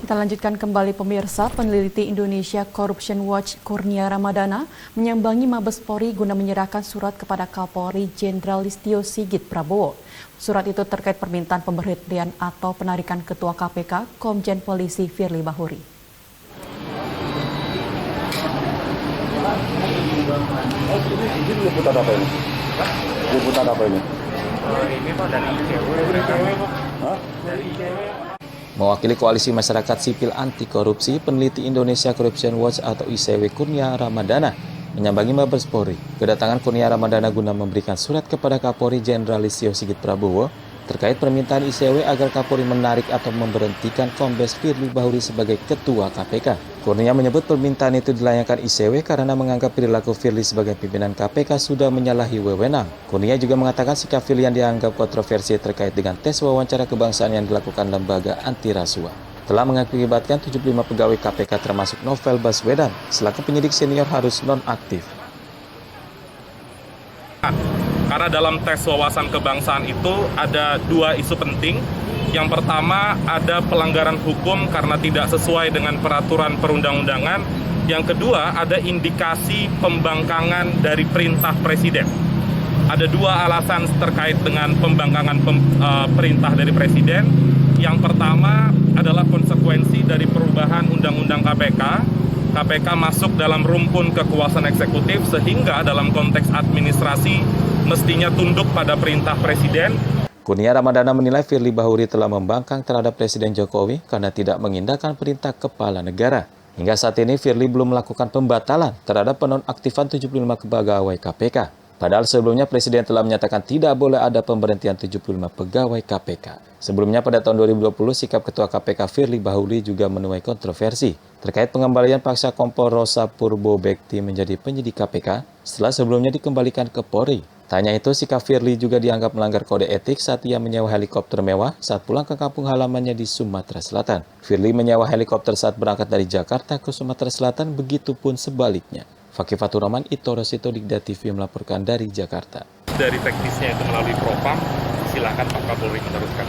Kita lanjutkan kembali pemirsa, peneliti Indonesia Corruption Watch Kurnia Ramadana menyambangi Mabes Polri guna menyerahkan surat kepada Kapolri Jenderal Listio Sigit Prabowo. Surat itu terkait permintaan pemberhentian atau penarikan Ketua KPK Komjen Polisi Firly Bahuri. Ini liputan apa ini? Liputan apa ini? Ini Pak dari ICW. Hah? Dari ICW. Mewakili Koalisi Masyarakat Sipil Anti Korupsi, peneliti Indonesia Corruption Watch atau ICW Kurnia Ramadana menyambangi Mabes Polri. Kedatangan Kurnia Ramadana guna memberikan surat kepada Kapolri Jenderal Listio Sigit Prabowo terkait permintaan ICW agar Kapolri menarik atau memberhentikan Kombes Firly Bahuri sebagai Ketua KPK. Kurnia menyebut permintaan itu dilayangkan ICW karena menganggap perilaku Firly sebagai pimpinan KPK sudah menyalahi wewenang. Kurnia juga mengatakan sikap Firly yang dianggap kontroversi terkait dengan tes wawancara kebangsaan yang dilakukan lembaga anti rasuah telah mengakibatkan 75 pegawai KPK termasuk Novel Baswedan selaku penyidik senior harus nonaktif. Karena dalam tes wawasan kebangsaan itu ada dua isu penting. Yang pertama ada pelanggaran hukum karena tidak sesuai dengan peraturan perundang-undangan. Yang kedua ada indikasi pembangkangan dari perintah presiden. Ada dua alasan terkait dengan pembangkangan perintah dari presiden. Yang pertama adalah konsekuensi dari perubahan undang-undang KPK. KPK masuk dalam rumpun kekuasaan eksekutif sehingga dalam konteks administrasi mestinya tunduk pada perintah presiden. Kurnia Ramadana menilai Firly Bahuri telah membangkang terhadap Presiden Jokowi karena tidak mengindahkan perintah kepala negara. Hingga saat ini Firly belum melakukan pembatalan terhadap penonaktifan 75 pegawai KPK. Padahal sebelumnya Presiden telah menyatakan tidak boleh ada pemberhentian 75 pegawai KPK. Sebelumnya pada tahun 2020 sikap Ketua KPK Firly Bahuri juga menuai kontroversi terkait pengembalian paksa Kompol Rosa Purbobekti menjadi penyidik KPK setelah sebelumnya dikembalikan ke Polri. Tak hanya itu, sikap Firly juga dianggap melanggar kode etik saat ia menyewa helikopter mewah saat pulang ke kampung halamannya di Sumatera Selatan. Firly menyewa helikopter saat berangkat dari Jakarta ke Sumatera Selatan, begitupun sebaliknya. Fakih Fatur Rahman, Ito Rosito, Digda TV melaporkan dari Jakarta. Dari teknisnya itu melalui Propam, silakan Pak Kapolri meneruskan.